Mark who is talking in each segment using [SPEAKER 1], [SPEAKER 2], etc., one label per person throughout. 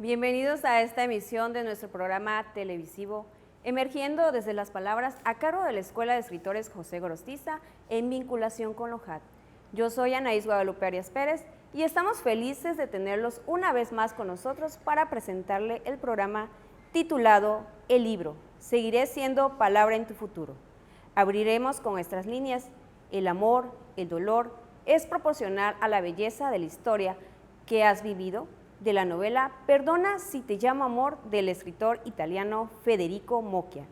[SPEAKER 1] Bienvenidos a esta emisión de nuestro programa televisivo Emergiendo desde las Palabras, a cargo de la Escuela de Escritores José Gorostiza, en vinculación con LOJAT. Yo soy Anaís Guadalupe Arias Pérez y estamos felices de tenerlos una vez más con nosotros para presentarle el programa titulado El libro, seguiré siendo palabra en tu futuro. Abriremos con nuestras líneas: el amor, el dolor, es proporcional a la belleza de la historia que has vivido, de la novela Perdona si te llamo amor, del escritor italiano Federico Moccia.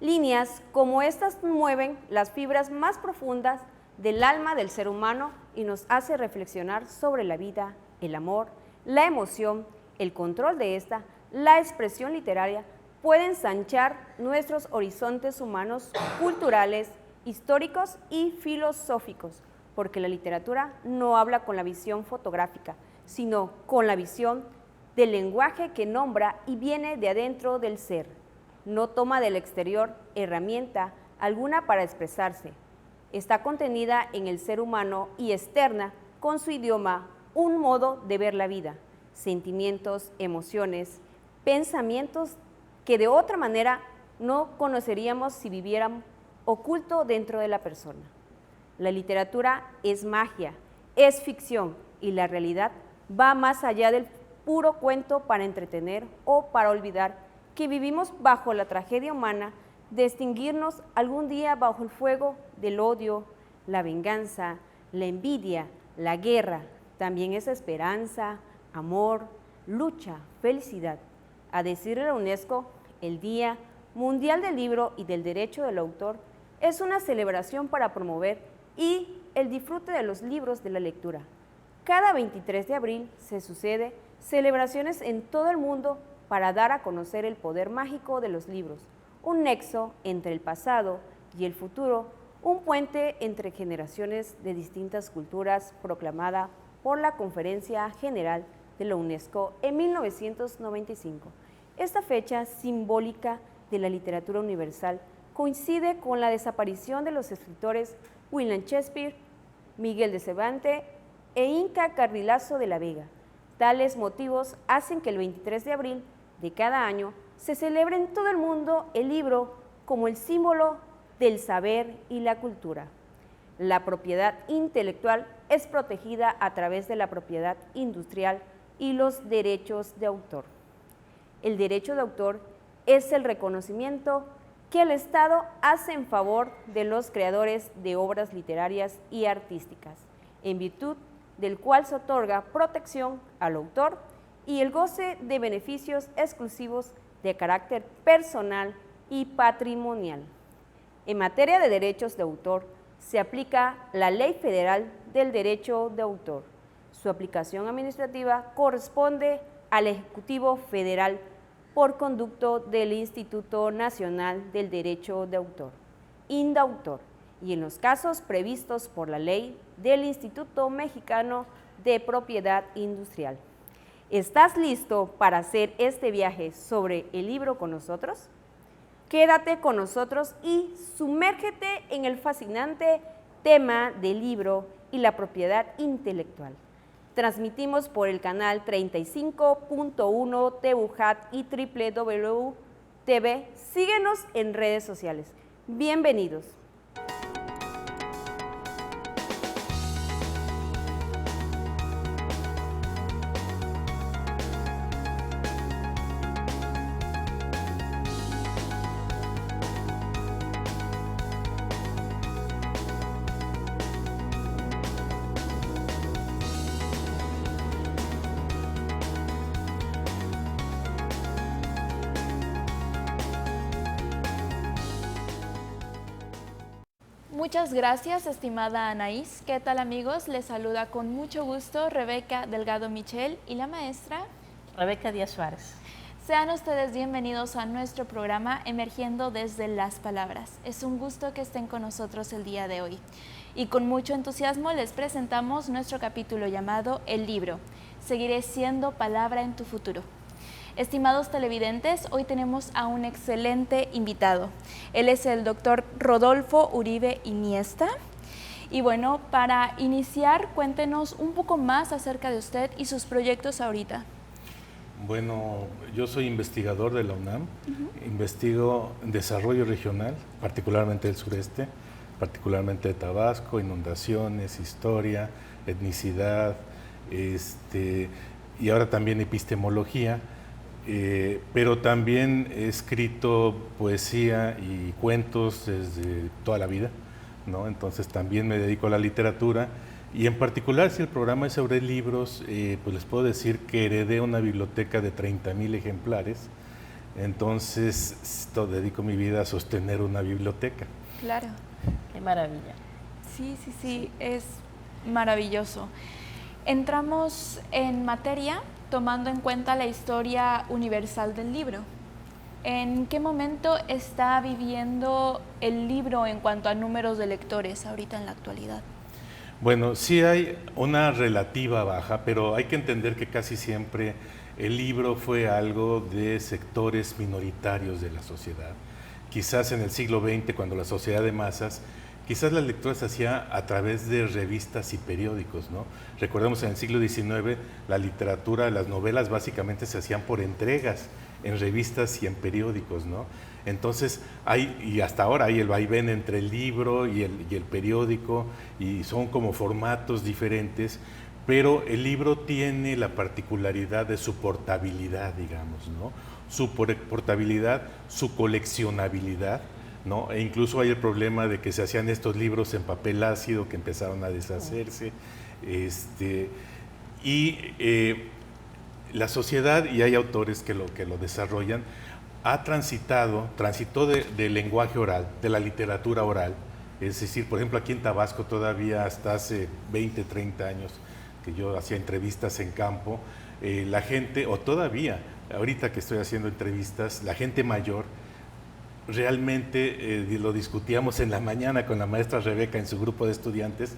[SPEAKER 1] Líneas como estas mueven las fibras más profundas del alma del ser humano y nos hace reflexionar sobre la vida, el amor, la emoción, el control de esta, la expresión literaria, puede ensanchar nuestros horizontes humanos, culturales, históricos y filosóficos, porque la literatura no habla con la visión fotográfica, sino con la visión del lenguaje que nombra y viene de adentro del ser. No toma del exterior herramienta alguna para expresarse. Está contenida en el ser humano y externa con su idioma un modo de ver la vida, sentimientos, emociones, pensamientos que de otra manera no conoceríamos si vivieran oculto dentro de la persona. La literatura es magia, es ficción y la realidad va más allá del puro cuento para entretener o para olvidar que vivimos bajo la tragedia humana de extinguirnos algún día bajo el fuego del odio, la venganza, la envidia, la guerra. También es esperanza, amor, lucha, felicidad. A decir de la UNESCO, el Día Mundial del Libro y del Derecho del Autor es una celebración para promover y el disfrute de los libros de la lectura. Cada 23 de abril se suceden celebraciones en todo el mundo para dar a conocer el poder mágico de los libros, un nexo entre el pasado y el futuro, un puente entre generaciones de distintas culturas proclamada por la Conferencia General de la UNESCO en 1995. Esta fecha simbólica de la literatura universal coincide con la desaparición de los escritores William Shakespeare, Miguel de Cervantes e Inca Garcilaso de la Vega. Tales motivos hacen que el 23 de abril de cada año se celebre en todo el mundo el libro como el símbolo del saber y la cultura. La propiedad intelectual es protegida a través de la propiedad industrial y los derechos de autor. El derecho de autor es el reconocimiento que el Estado hace en favor de los creadores de obras literarias y artísticas, en virtud del cual se otorga protección al autor y el goce de beneficios exclusivos de carácter personal y patrimonial. En materia de derechos de autor, se aplica la Ley Federal del Derecho de Autor. Su aplicación administrativa corresponde al Ejecutivo Federal por conducto del Instituto Nacional del Derecho de Autor, INDAUTOR, y en los casos previstos por la ley del Instituto Mexicano de Propiedad Industrial. ¿Estás listo para hacer este viaje sobre el libro con nosotros? Quédate con nosotros y sumérgete en el fascinante tema del libro y la propiedad intelectual. Transmitimos por el canal 35.1 TVUJAT y www.tv. Síguenos en redes sociales. Bienvenidos.
[SPEAKER 2] Muchas gracias, estimada Anaís. ¿Qué tal, amigos? Les saluda con mucho gusto Rebeca Delgado Michel y la maestra
[SPEAKER 3] Rebeca Díaz Suárez.
[SPEAKER 2] Sean ustedes bienvenidos a nuestro programa Emergiendo desde las Palabras. Es un gusto que estén con nosotros el día de hoy. Y con mucho entusiasmo les presentamos nuestro capítulo llamado El libro, seguiré siendo palabra en tu futuro. Estimados televidentes, hoy tenemos a un excelente invitado. Él es el doctor Rodolfo Uribe Iniesta. Y bueno, para iniciar, cuéntenos un poco más acerca de usted y sus proyectos ahorita.
[SPEAKER 4] Bueno, yo soy investigador de la UNAM, investigo desarrollo regional, particularmente del sureste, particularmente de Tabasco, inundaciones, historia, etnicidad, y ahora también epistemología, pero también he escrito poesía y cuentos desde toda la vida, ¿no? Entonces también me dedico a la literatura. Y en particular, si el programa es sobre libros, pues les puedo decir que heredé una biblioteca de 30,000 ejemplares. Entonces, dedico mi vida a sostener una biblioteca.
[SPEAKER 2] Claro.
[SPEAKER 3] Qué maravilla.
[SPEAKER 2] Sí, es maravilloso. Entramos en materia tomando en cuenta la historia universal del libro. ¿En qué momento está viviendo el libro en cuanto a números de lectores ahorita en la actualidad?
[SPEAKER 4] Bueno, sí hay una relativa baja, pero hay que entender que casi siempre el libro fue algo de sectores minoritarios de la sociedad. Quizás en el siglo XX, cuando la sociedad de masas, quizás la lectura se hacía a través de revistas y periódicos, ¿no? Recordemos en el siglo XIX la literatura, las novelas básicamente se hacían por entregas en revistas y en periódicos, ¿no? Entonces y hasta ahora hay el vaivén entre el libro y el periódico, y son como formatos diferentes, pero el libro tiene la particularidad de su portabilidad, digamos, ¿no? Su portabilidad, su coleccionabilidad, ¿no? E incluso hay el problema de que se hacían estos libros en papel ácido que empezaron a deshacerse, la sociedad, y hay autores que lo desarrollan, transitó del lenguaje oral, de la literatura oral. Es decir, por ejemplo, aquí en Tabasco todavía hasta hace 20, 30 años que yo hacía entrevistas en campo, la gente, o todavía, ahorita que estoy haciendo entrevistas, la gente mayor, realmente lo discutíamos en la mañana con la maestra Rebeca en su grupo de estudiantes,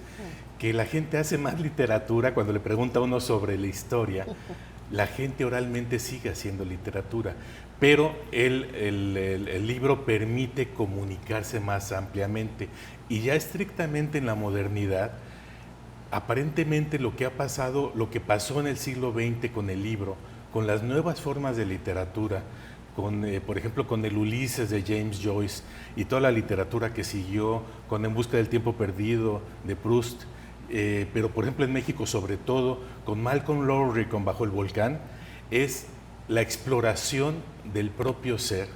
[SPEAKER 4] que la gente hace más literatura cuando le pregunta a uno sobre la historia. La gente oralmente sigue haciendo literatura, pero el libro permite comunicarse más ampliamente. Y ya estrictamente en la modernidad, aparentemente lo que pasó en el siglo XX con el libro, con las nuevas formas de literatura, por ejemplo, con el Ulises de James Joyce y toda la literatura que siguió, con En busca del tiempo perdido de Proust, pero por ejemplo en México sobre todo, con Malcolm Lowry, con Bajo el volcán, es la exploración del propio ser.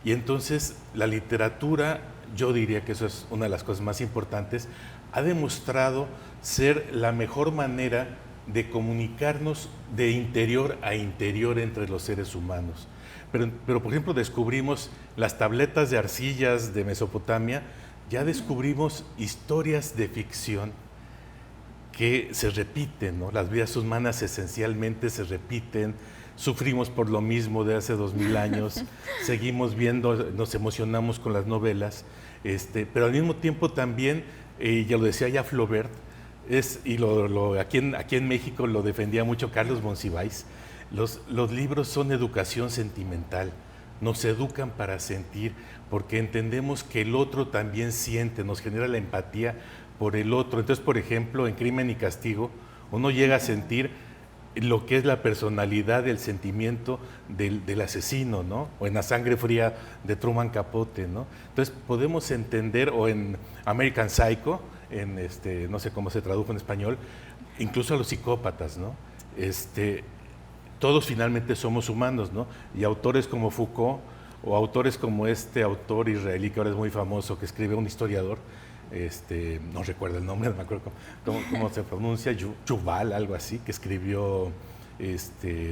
[SPEAKER 4] Y entonces la literatura, yo diría que eso es una de las cosas más importantes, ha demostrado ser la mejor manera de comunicarnos de interior a interior entre los seres humanos. Pero por ejemplo, descubrimos las tabletas de arcillas de Mesopotamia, ya descubrimos historias de ficción que se repiten, ¿no? Las vidas humanas esencialmente se repiten, sufrimos por lo mismo de hace 2000 años, seguimos viendo, nos emocionamos con las novelas, pero al mismo tiempo también, ya lo decía ya Flaubert, aquí en México lo defendía mucho Carlos Monsiváis, los libros son educación sentimental, nos educan para sentir, porque entendemos que el otro también siente, nos genera la empatía por el otro. Entonces, por ejemplo, en Crimen y Castigo, uno llega a sentir lo que es la personalidad, el sentimiento del asesino, ¿no? O en La sangre fría de Truman Capote, ¿no? Entonces, podemos entender, o en American Psycho, no sé cómo se tradujo en español, incluso a los psicópatas, ¿no? Todos finalmente somos humanos, ¿no? Y autores como Foucault, o autores como este autor israelí que ahora es muy famoso, que escribe un historiador, no recuerdo el nombre, no me acuerdo cómo se pronuncia, Yuval, algo así, que escribió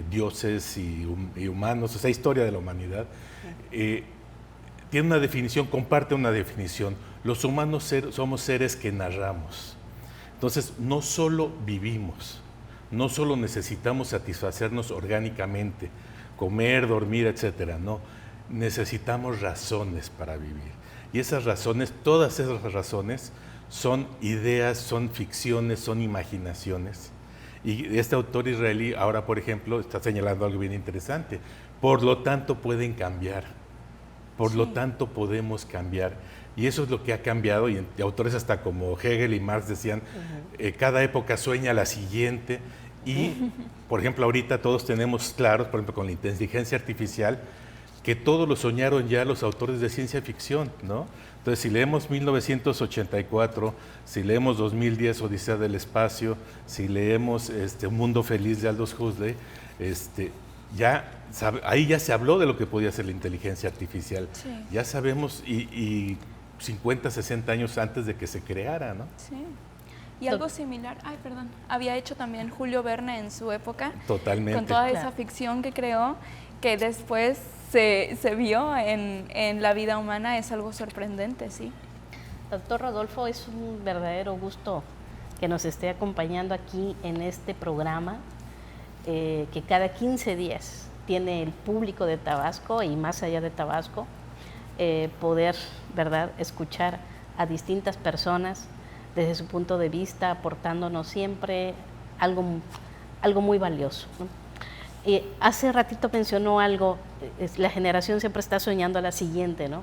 [SPEAKER 4] Dioses y Humanos, o sea, historia de la humanidad. Tiene una definición, comparte una definición. Los humanos somos seres que narramos. Entonces, no solo vivimos, no solo necesitamos satisfacernos orgánicamente, comer, dormir, etcétera, no. Necesitamos razones para vivir. Y esas razones, todas esas razones, son ideas, son ficciones, son imaginaciones. Y este autor israelí ahora, por ejemplo, está señalando algo bien interesante. Por lo tanto, pueden cambiar. Por lo tanto, podemos cambiar. Y eso es lo que ha cambiado. Y autores hasta como Hegel y Marx decían, cada época sueña la siguiente. Y, por ejemplo, ahorita todos tenemos claros, por ejemplo, con la inteligencia artificial, que todos lo soñaron ya los autores de ciencia ficción, ¿no? Entonces, si leemos 1984, si leemos 2010, Odisea del Espacio, si leemos Un Mundo Feliz de Aldous Huxley, ahí ya se habló de lo que podía ser la inteligencia artificial.
[SPEAKER 2] Sí.
[SPEAKER 4] Ya sabemos, y 50, 60 años antes de que se creara, ¿no?
[SPEAKER 2] Sí. Y algo similar, había hecho también Julio Verne en su época.
[SPEAKER 4] Totalmente.
[SPEAKER 2] Con toda esa ficción que creó, que después se vio en la vida humana, es algo sorprendente, sí.
[SPEAKER 3] Doctor Rodolfo, es un verdadero gusto que nos esté acompañando aquí en este programa, que cada 15 días tiene el público de Tabasco y más allá de Tabasco, poder, ¿verdad?, escuchar a distintas personas desde su punto de vista, aportándonos siempre algo muy valioso, ¿no? Hace ratito mencionó algo, la generación siempre está soñando a la siguiente, ¿no?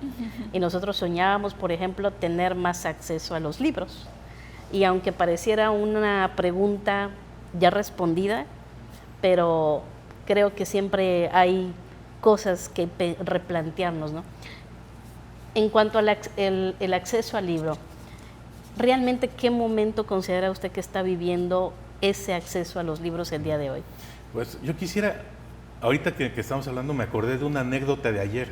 [SPEAKER 3] Y nosotros soñábamos, por ejemplo, tener más acceso a los libros. Y aunque pareciera una pregunta ya respondida, pero creo que siempre hay cosas que replantearnos, ¿no? En cuanto al el acceso al libro, ¿realmente qué momento considera usted que está viviendo ese acceso a los libros el día de hoy?
[SPEAKER 4] Pues yo quisiera, ahorita que estamos hablando, me acordé de una anécdota de ayer.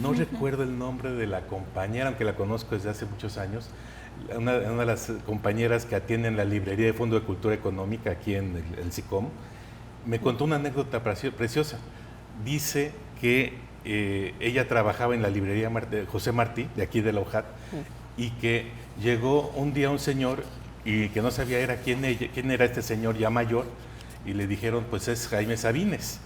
[SPEAKER 4] No recuerdo el nombre de la compañera, aunque la conozco desde hace muchos años, una de las compañeras que atienden la librería de Fondo de Cultura Económica aquí en el SICOM, me contó una anécdota preciosa. Dice que ella trabajaba en la librería José Martí, de aquí de la UJAT, y que llegó un día un señor y que no sabía quién era este señor ya mayor, y le dijeron, pues es Jaime Sabines.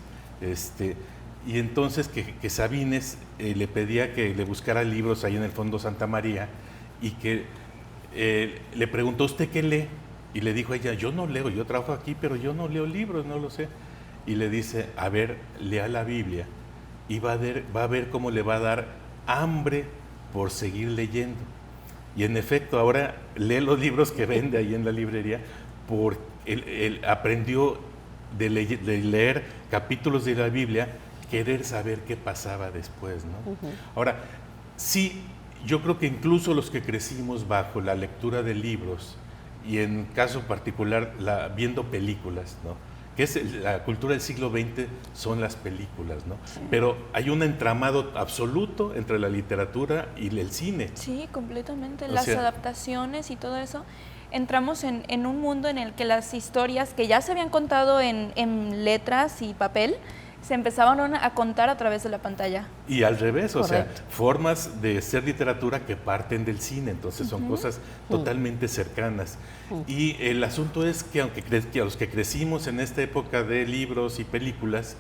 [SPEAKER 4] Y entonces que Sabines le pedía que le buscara libros ahí en el Fondo Santa María, y que le preguntó, ¿usted qué lee? Y le dijo ella, yo no leo, yo trabajo aquí, pero yo no leo libros, no lo sé. Y le dice, a ver, lea la Biblia y va a ver cómo le va a dar hambre por seguir leyendo. Y en efecto, ahora lee los libros que vende ahí en la librería, porque él aprendió de leer capítulos de la Biblia, querer saber qué pasaba después, ¿no? Ahora, sí, yo creo que incluso los que crecimos bajo la lectura de libros, y en caso particular viendo películas, ¿no?, que es la cultura del siglo XX, son las películas, ¿no? Sí. Pero hay un entramado absoluto entre la literatura y el cine.
[SPEAKER 2] Sí, completamente. Las adaptaciones y todo eso. Entramos en un mundo en el que las historias que ya se habían contado en letras y papel, se empezaban a contar a través de la pantalla.
[SPEAKER 4] Y al revés,
[SPEAKER 3] Correcto.
[SPEAKER 4] O sea, formas de ser literatura que parten del cine, entonces son cosas totalmente cercanas. Y el asunto es que aunque a los que crecimos en esta época de libros y películas,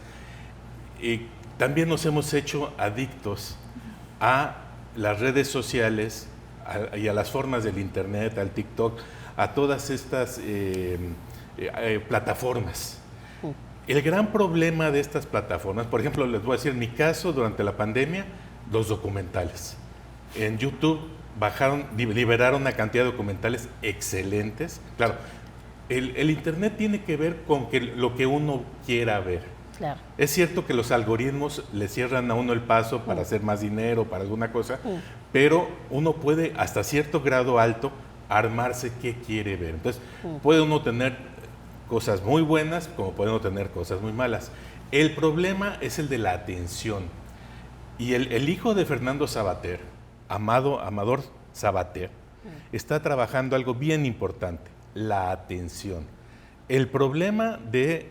[SPEAKER 4] también nos hemos hecho adictos a las redes sociales y a las formas del internet, al TikTok, a todas estas plataformas. El gran problema de estas plataformas, por ejemplo, les voy a decir, en mi caso, durante la pandemia, los documentales. En YouTube liberaron una cantidad de documentales excelentes. Claro, el internet tiene que ver con lo que uno quiera ver.
[SPEAKER 3] Claro.
[SPEAKER 4] Es cierto que los algoritmos le cierran a uno el paso para hacer más dinero, para alguna cosa, pero uno puede, hasta cierto grado alto, armarse qué quiere ver. Entonces, puede uno tener cosas muy buenas, como pueden tener cosas muy malas. El problema es el de la atención. Y el hijo de Fernando Sabater, Amador Sabater, está trabajando algo bien importante, la atención. El problema de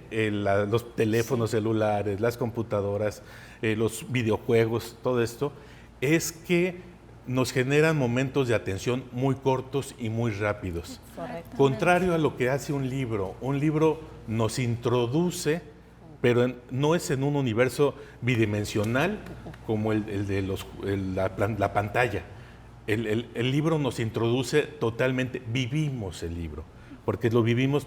[SPEAKER 4] los teléfonos celulares, las computadoras, los videojuegos, todo esto, es que nos generan momentos de atención muy cortos y muy rápidos. Contrario a lo que hace un libro nos introduce, pero no es en un universo bidimensional como el de la pantalla. El libro nos introduce totalmente, vivimos el libro, porque lo vivimos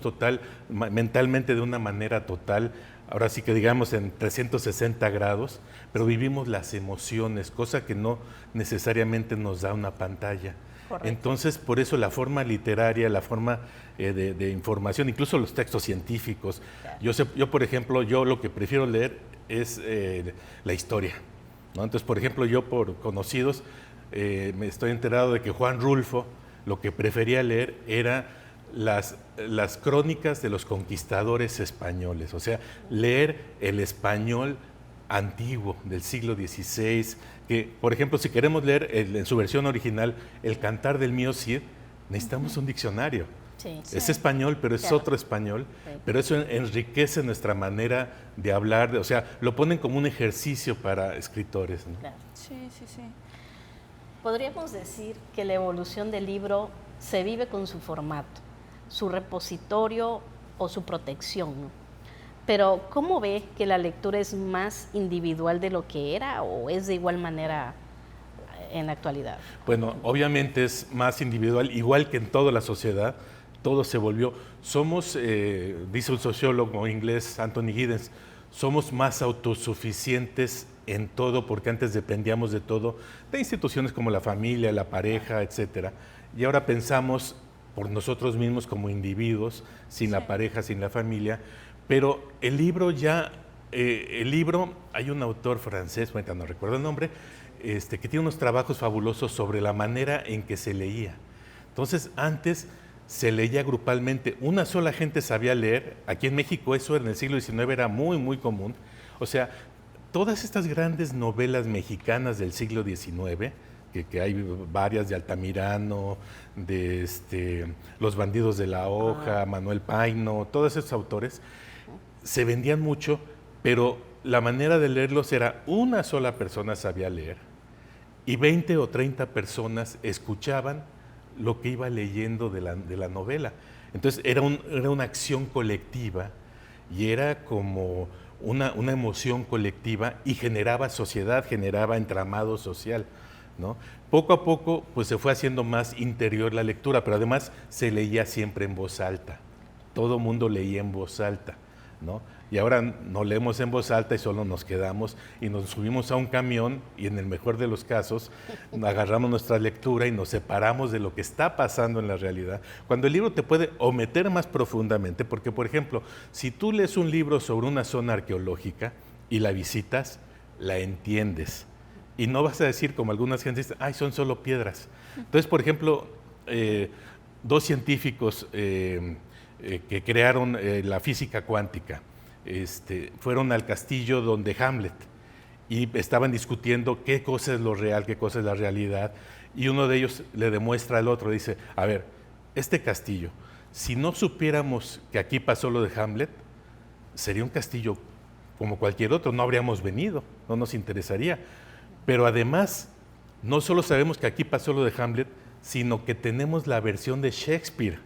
[SPEAKER 4] mentalmente de una manera total, ahora sí que digamos en 360 grados, pero vivimos las emociones, cosa que no necesariamente nos da una pantalla.
[SPEAKER 3] Correcto.
[SPEAKER 4] Entonces, por eso la forma literaria, la forma de información, incluso los textos científicos.
[SPEAKER 3] Claro.
[SPEAKER 4] Yo, por ejemplo, yo lo que prefiero leer es la historia, ¿no? Entonces, por ejemplo, yo por conocidos me estoy enterado de que Juan Rulfo lo que prefería leer era las crónicas de los conquistadores españoles, o sea, leer el español antiguo del siglo XVI, que, por ejemplo, si queremos leer en su versión original el Cantar del Mío Cid, necesitamos un diccionario.
[SPEAKER 3] Sí.
[SPEAKER 4] Es español, pero es
[SPEAKER 3] Claro.
[SPEAKER 4] otro español,
[SPEAKER 3] Sí.
[SPEAKER 4] pero eso enriquece nuestra manera de hablar, o sea, lo ponen como un ejercicio para escritores, ¿no?
[SPEAKER 3] Claro.
[SPEAKER 2] Sí, sí, sí.
[SPEAKER 3] Podríamos decir que la evolución del libro se vive con su formato, su repositorio o su protección, ¿no? Pero ¿cómo ve que la lectura es más individual de lo que era o es de igual manera en la actualidad?
[SPEAKER 4] Bueno, obviamente es más individual, igual que en toda la sociedad, todo se volvió. Somos, dice un sociólogo inglés, Anthony Giddens, somos más autosuficientes en todo, porque antes dependíamos de todo, de instituciones como la familia, la pareja, etcétera. Y ahora pensamos por nosotros mismos como individuos, sin la pareja, sin la familia. Pero el libro hay un autor francés, ahorita no recuerdo el nombre, que tiene unos trabajos fabulosos sobre la manera en que se leía. Entonces, antes se leía grupalmente, una sola gente sabía leer. Aquí en México eso en el siglo XIX era muy, muy común. O sea, todas estas grandes novelas mexicanas del siglo XIX, que hay varias, de Altamirano, de Los bandidos de la hoja, Manuel Paino, todos esos autores, se vendían mucho, pero la manera de leerlos era una sola persona sabía leer y 20 o 30 personas escuchaban lo que iba leyendo de la novela. Entonces era una acción colectiva y era como una emoción colectiva y generaba sociedad, generaba entramado social, ¿no? Poco a poco pues se fue haciendo más interior la lectura, pero además se leía siempre en voz alta. Todo mundo leía en voz alta, ¿no? Y ahora no leemos en voz alta y solo nos quedamos y nos subimos a un camión y en el mejor de los casos agarramos nuestra lectura y nos separamos de lo que está pasando en la realidad. Cuando el libro te puede o meter más profundamente, porque por ejemplo, si tú lees un libro sobre una zona arqueológica y la visitas, la entiendes. Y no vas a decir como algunas gentes dicen, ay, son solo piedras. Entonces, por ejemplo, dos científicos que crearon la física cuántica, fueron al castillo donde Hamlet y estaban discutiendo qué cosa es lo real, qué cosa es la realidad, y uno de ellos le demuestra al otro, dice, a ver, este castillo, si no supiéramos que aquí pasó lo de Hamlet, sería un castillo como cualquier otro, no habríamos venido, no nos interesaría, pero además, no solo sabemos que aquí pasó lo de Hamlet, sino que tenemos la versión de Shakespeare,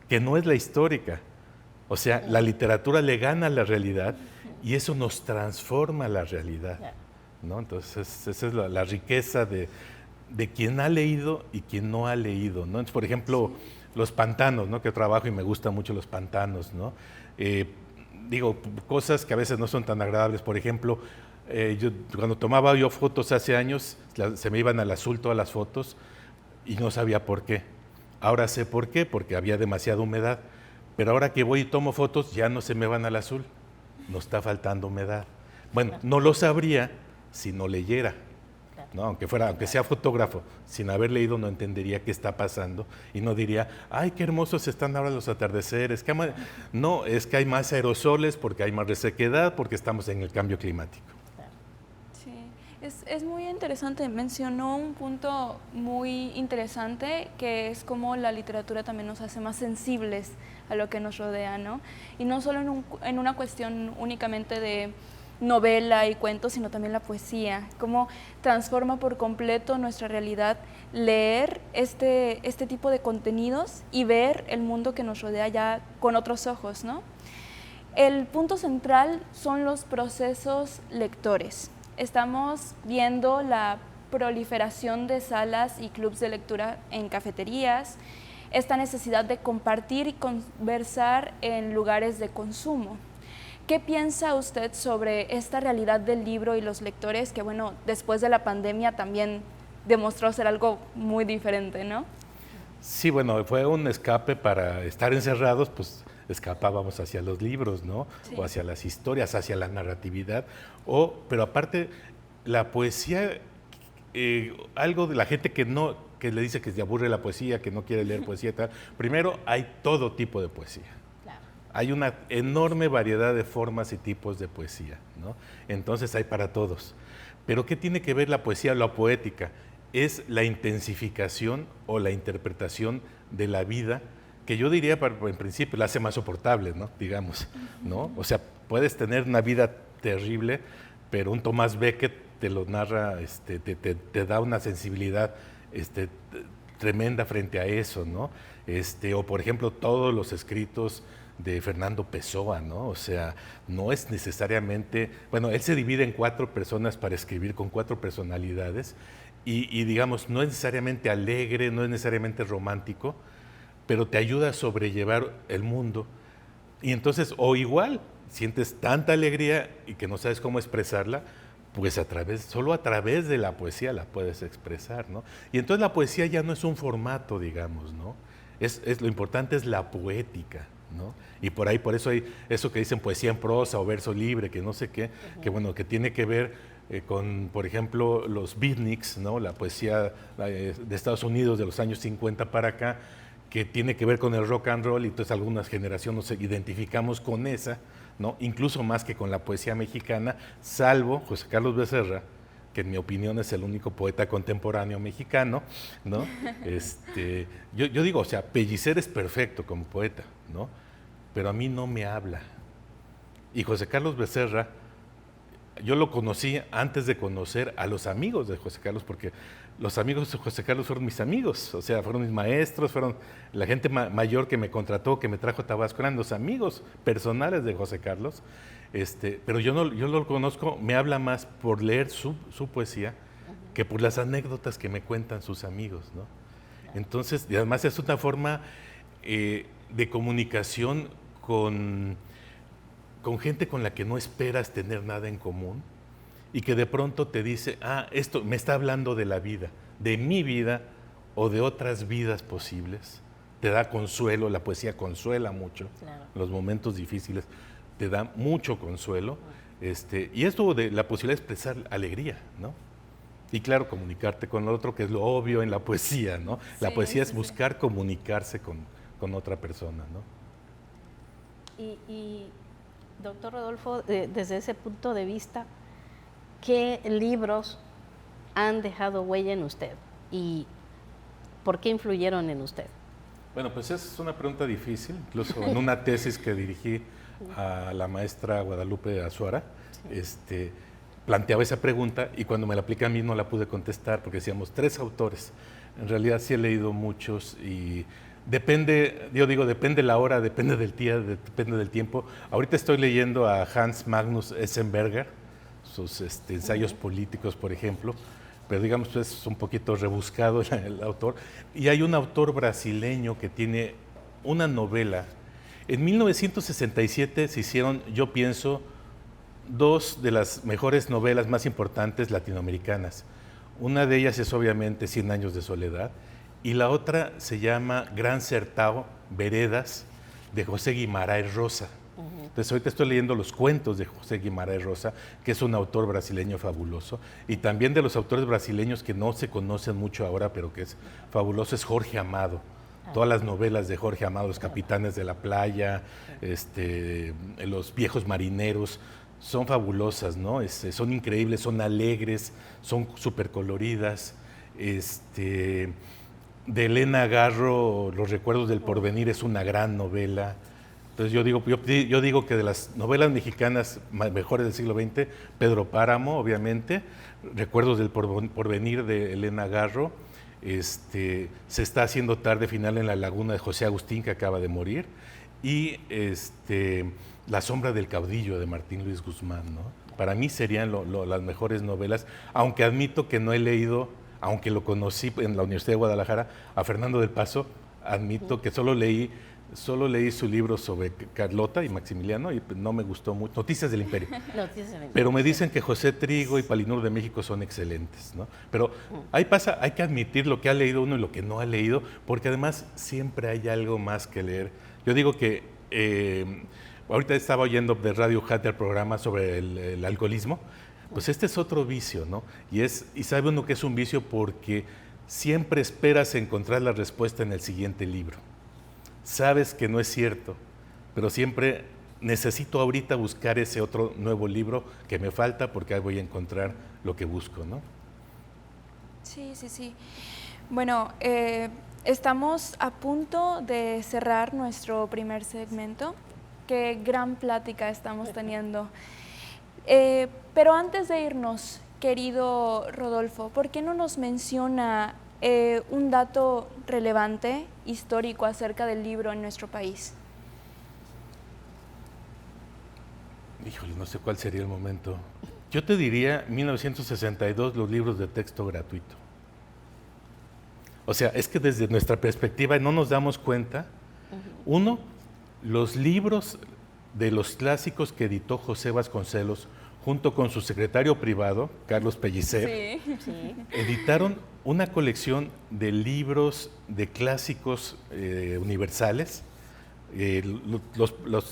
[SPEAKER 4] que no es la histórica. O sea, la literatura le gana a la realidad y eso nos transforma la realidad, ¿no? Entonces, esa es la riqueza de quien ha leído y quien no ha leído, ¿no? Entonces, por ejemplo, los pantanos, ¿no? Que trabajo y me gustan mucho los pantanos, ¿no? Digo, cosas que a veces no son tan agradables. Por ejemplo, cuando tomaba yo fotos hace años, se me iban al azul todas las fotos y no sabía por qué. Ahora sé por qué, porque había demasiada humedad. Pero ahora que voy y tomo fotos, ya no se me van al azul. Nos está faltando humedad. Bueno, no lo sabría si no leyera, ¿no? Aunque sea fotógrafo, sin haber leído no entendería qué está pasando y no diría, ay, qué hermosos están ahora los atardeceres. No, es que hay más aerosoles porque hay más resequedad, porque estamos en el cambio climático.
[SPEAKER 2] Sí, es muy interesante. Mencionó un punto muy interesante que es cómo la literatura también nos hace más sensibles a lo que nos rodea, ¿no? Y no solo en una cuestión únicamente de novela y cuentos, sino también la poesía, cómo transforma por completo nuestra realidad leer este tipo de contenidos y ver el mundo que nos rodea ya con otros ojos, ¿no? El punto central son los procesos lectores. Estamos viendo la proliferación de salas y clubs de lectura en cafeterías, esta necesidad de compartir y conversar en lugares de consumo. ¿Qué piensa usted sobre esta realidad del libro y los lectores que, bueno, después de la pandemia también demostró ser algo muy diferente, ¿no?
[SPEAKER 4] Sí, bueno, fue un escape para estar encerrados, pues escapábamos hacia los libros, ¿no?
[SPEAKER 2] Sí.
[SPEAKER 4] O hacia las historias, hacia la narratividad. Pero aparte, la poesía, algo de la gente que le dice que se aburre la poesía, que no quiere leer poesía y tal, primero hay todo tipo de poesía.
[SPEAKER 3] Claro.
[SPEAKER 4] Hay una enorme variedad de formas y tipos de poesía, ¿no? Entonces hay para todos. Pero ¿qué tiene que ver la poesía o la poética? Es la intensificación o la interpretación de la vida, que yo diría, en principio, la hace más soportable, ¿no? Digamos, ¿no? O sea, puedes tener una vida terrible, pero un Thomas Becket te lo narra, te da una sensibilidad tremenda frente a eso, ¿no? O por ejemplo, todos los escritos de Fernando Pessoa, ¿no? O sea, no es necesariamente, bueno, él se divide en 4 personas para escribir, con 4 personalidades, y digamos, no es necesariamente alegre, no es necesariamente romántico, pero te ayuda a sobrellevar el mundo. Y entonces, o igual, sientes tanta alegría y que no sabes cómo expresarla, pues solo a través de la poesía la puedes expresar, ¿no? Y entonces la poesía ya no es un formato, digamos, ¿no? Lo importante es la poética, ¿no? Y por eso hay eso que dicen poesía en prosa o verso libre, que no sé qué, que bueno, que tiene que ver con, por ejemplo, los beatniks, ¿no? La poesía de Estados Unidos de los años 50 para acá, que tiene que ver con el rock and roll, y entonces algunas generaciones nos identificamos con esa, ¿no? Incluso más que con la poesía mexicana, salvo José Carlos Becerra, que en mi opinión es el único poeta contemporáneo mexicano, ¿no? Yo digo, o sea, Pellicer es perfecto como poeta, ¿no? Pero a mí no me habla. Y José Carlos Becerra, yo lo conocí antes de conocer a los amigos de José Carlos, porque los amigos de José Carlos fueron mis amigos, o sea, fueron mis maestros, fueron la gente mayor que me contrató, que me trajo a Tabasco, eran los amigos personales de José Carlos, pero yo no lo conozco, me habla más por leer su poesía que por las anécdotas que me cuentan sus amigos, ¿no? Entonces, y además es una forma de comunicación con gente con la que no esperas tener nada en común, y que de pronto te dice, esto me está hablando de la vida, de mi vida o de otras vidas posibles. Te da consuelo, la poesía consuela mucho, claro. Los momentos difíciles te da mucho consuelo, y esto de la posibilidad de expresar alegría, ¿no? Y claro, comunicarte con el otro, que es lo obvio en la poesía, ¿no? Sí, la poesía es buscar comunicarse con otra persona, ¿no?
[SPEAKER 3] Y doctor Rodolfo, desde ese punto de vista, ¿qué libros han dejado huella en usted y por qué influyeron en usted?
[SPEAKER 4] Bueno, pues es una pregunta difícil, incluso en una tesis que dirigí a la maestra Guadalupe Azuara, sí. Planteaba esa pregunta, y cuando me la apliqué a mí no la pude contestar porque decíamos 3 autores. En realidad sí he leído muchos, y depende la hora, depende del día, depende del tiempo. Ahorita estoy leyendo a Hans Magnus Essenberger, sus ensayos políticos, por ejemplo, pero digamos es un poquito rebuscado el autor. Y hay un autor brasileño que tiene una novela. En 1967 se hicieron, yo pienso, 2 de las mejores novelas más importantes latinoamericanas. Una de ellas es obviamente 100 años de soledad, y la otra se llama Gran Sertão, Veredas, de José Guimarães Rosa. Entonces ahorita estoy leyendo los cuentos de José Guimarães Rosa, que es un autor brasileño fabuloso, y también de los autores brasileños que no se conocen mucho ahora, pero que es fabuloso, es Jorge Amado. Todas las novelas de Jorge Amado, Los Capitanes de la Playa, Los Viejos Marineros, son fabulosas, ¿no? Son increíbles, son alegres, son súper coloridas. De Elena Garro, Los Recuerdos del Porvenir, es una gran novela. Entonces yo digo que de las novelas mexicanas mejores del siglo XX, Pedro Páramo, obviamente, Recuerdos del Porvenir de Elena Garro, Se está haciendo tarde final en la laguna de José Agustín, que acaba de morir, y La sombra del caudillo de Martín Luis Guzmán, ¿no? Para mí serían las mejores novelas, aunque admito que no he leído, aunque lo conocí en la Universidad de Guadalajara, a Fernando del Paso, admito que solo leí Solo leí su libro sobre Carlota y Maximiliano y no me gustó mucho. Noticias del Imperio. Pero me dicen que José Trigo y Palinuro de México son excelentes, ¿no? Pero ahí pasa, hay que admitir lo que ha leído uno y lo que no ha leído, porque además siempre hay algo más que leer. Yo digo que ahorita estaba oyendo de Radio Hat el programa sobre el alcoholismo. Pues este es otro vicio, ¿no? Y sabe uno que es un vicio porque siempre esperas encontrar la respuesta en el siguiente libro. Sabes que no es cierto, pero siempre necesito ahorita buscar ese otro nuevo libro que me falta porque ahí voy a encontrar lo que busco, ¿no?
[SPEAKER 2] Sí, sí, sí. Bueno, estamos a punto de cerrar nuestro primer segmento. Qué gran plática estamos teniendo. Pero antes de irnos, querido Rodolfo, ¿por qué no nos menciona un dato relevante, histórico, acerca del libro en nuestro país?
[SPEAKER 4] Híjole, no sé cuál sería el momento. Yo te diría 1962, los libros de texto gratuito. O sea, es que desde nuestra perspectiva no nos damos cuenta. Uno, los libros de los clásicos que editó José Vasconcelos junto con su secretario privado, Carlos Pellicer,
[SPEAKER 2] Sí.
[SPEAKER 4] editaron una colección de libros de clásicos universales,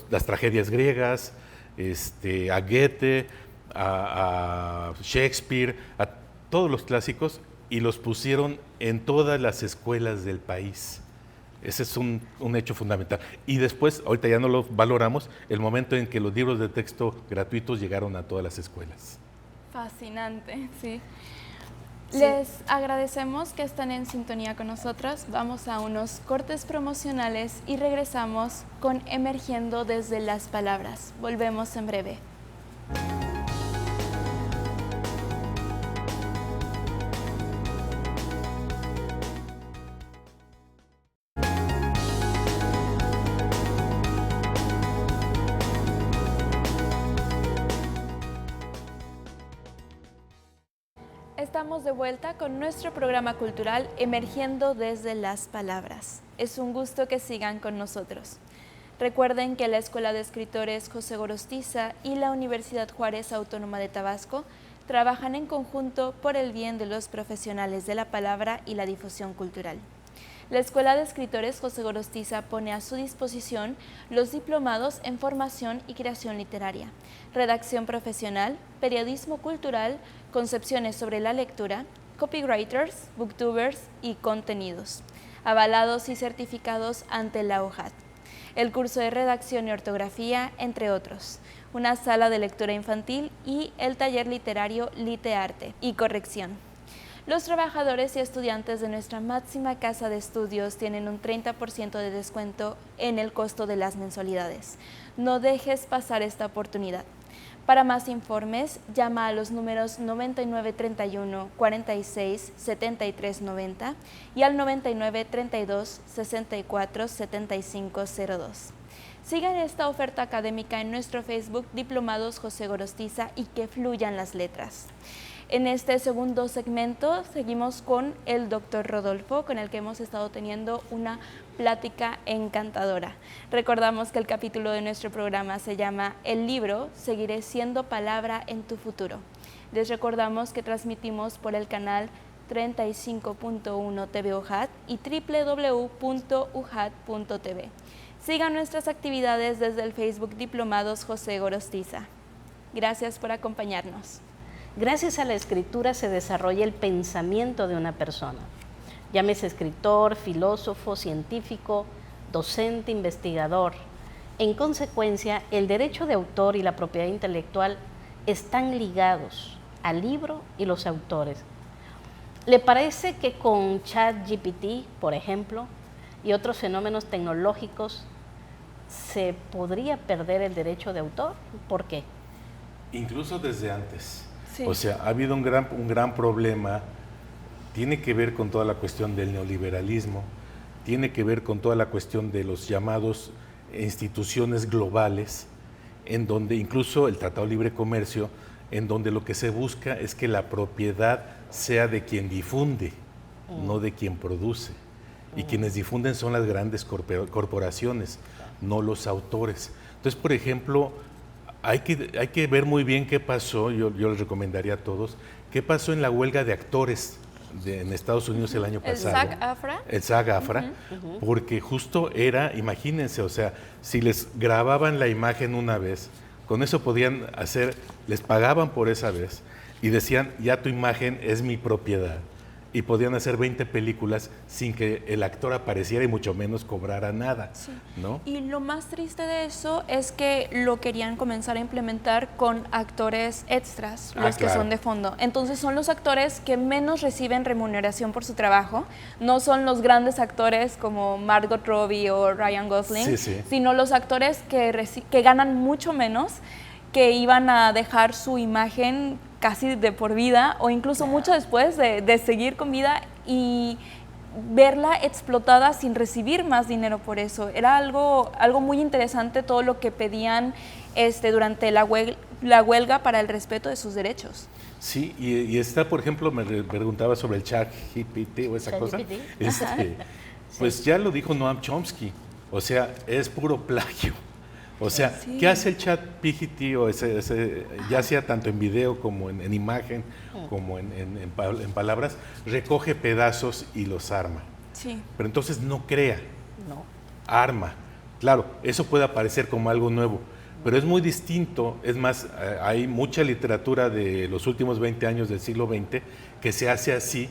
[SPEAKER 4] las tragedias griegas, a Goethe, a Shakespeare, a todos los clásicos, y los pusieron en todas las escuelas del país. Ese es un hecho fundamental. Y después, ahorita ya no lo valoramos, el momento en que los libros de texto gratuitos llegaron a todas las escuelas.
[SPEAKER 2] Fascinante, sí. Les agradecemos que están en sintonía con nosotros. Vamos a unos cortes promocionales y regresamos con Emergiendo desde las Palabras. Volvemos en breve. Estamos de vuelta con nuestro programa cultural Emergiendo desde las Palabras. Es un gusto que sigan con nosotros. Recuerden que la Escuela de Escritores José Gorostiza y la Universidad Juárez Autónoma de Tabasco trabajan en conjunto por el bien de los profesionales de la palabra y la difusión cultural. La Escuela de Escritores José Gorostiza pone a su disposición los diplomados en formación y creación literaria, redacción profesional, periodismo cultural, concepciones sobre la lectura, copywriters, booktubers y contenidos, avalados y certificados ante la OJAT. El curso de redacción y ortografía, entre otros, una sala de lectura infantil y el taller literario Litearte y corrección. Los trabajadores y estudiantes de nuestra máxima casa de estudios tienen un 30% de descuento en el costo de las mensualidades. No dejes pasar esta oportunidad. Para más informes, llama a los números 9931 46 73 90 y al 9932 64 75 02. Sigan esta oferta académica en nuestro Facebook Diplomados José Gorostiza y que fluyan las letras. En este segundo segmento seguimos con el doctor Rodolfo, con el que hemos estado teniendo una plática encantadora. Recordamos que el capítulo de nuestro programa se llama El libro, seguiré siendo palabra en tu futuro. Les recordamos que transmitimos por el canal 35.1 TV UJAT y www.ujat.tv. Sigan nuestras actividades desde el Facebook Diplomados José Gorostiza. Gracias por acompañarnos.
[SPEAKER 3] Gracias a la escritura se desarrolla el pensamiento de una persona. Llámese escritor, filósofo, científico, docente, investigador. En consecuencia, el derecho de autor y la propiedad intelectual están ligados al libro y los autores. ¿Le parece que con ChatGPT, por ejemplo, y otros fenómenos tecnológicos, se podría perder el derecho de autor? ¿Por qué?
[SPEAKER 4] Incluso desde antes.
[SPEAKER 2] Sí.
[SPEAKER 4] O sea, ha habido un gran problema, tiene que ver con toda la cuestión del neoliberalismo, tiene que ver con toda la cuestión de los llamados instituciones globales, en donde incluso el Tratado de Libre Comercio, en donde lo que se busca es que la propiedad sea de quien difunde, no de quien produce. y quienes difunden son las grandes corporaciones, no los autores. Entonces, por ejemplo, hay que ver muy bien qué pasó, yo les recomendaría a todos, qué pasó en la huelga de actores en Estados Unidos el año pasado.
[SPEAKER 2] ¿El SAG-AFTRA?
[SPEAKER 4] El SAG-AFTRA, porque justo era, imagínense, o sea, si les grababan la imagen una vez, con eso podían hacer, les pagaban por esa vez y decían, ya tu imagen es mi propiedad. Y podían hacer 20 películas sin que el actor apareciera y mucho menos cobrara nada,
[SPEAKER 2] Sí.
[SPEAKER 4] ¿no?
[SPEAKER 2] Y lo más triste de eso es que lo querían comenzar a implementar con actores extras, los que
[SPEAKER 4] claro.
[SPEAKER 2] son de fondo. Entonces son los actores que menos reciben remuneración por su trabajo, no son los grandes actores como Margot Robbie o Ryan Gosling, sino los actores que ganan mucho menos, que iban a dejar su imagen casi de por vida o incluso mucho después de seguir con vida y verla explotada sin recibir más dinero por eso. Era algo muy interesante todo lo que pedían durante la huelga para el respeto de sus derechos.
[SPEAKER 4] Sí, y está, por ejemplo, me preguntaba sobre el ChatGPT o esa cosa. Pues ya lo dijo Noam Chomsky, o sea, es puro plagio. O sea,
[SPEAKER 2] Sí.
[SPEAKER 4] ¿qué hace el ChatGPT o ya sea tanto en video como en imagen, como en palabras? Recoge pedazos y los arma.
[SPEAKER 2] Sí.
[SPEAKER 4] Pero entonces no crea,
[SPEAKER 3] No.
[SPEAKER 4] arma. Claro, eso puede aparecer como algo nuevo, pero es muy distinto. Es más, hay mucha literatura de los últimos 20 años del siglo XX que se hace así.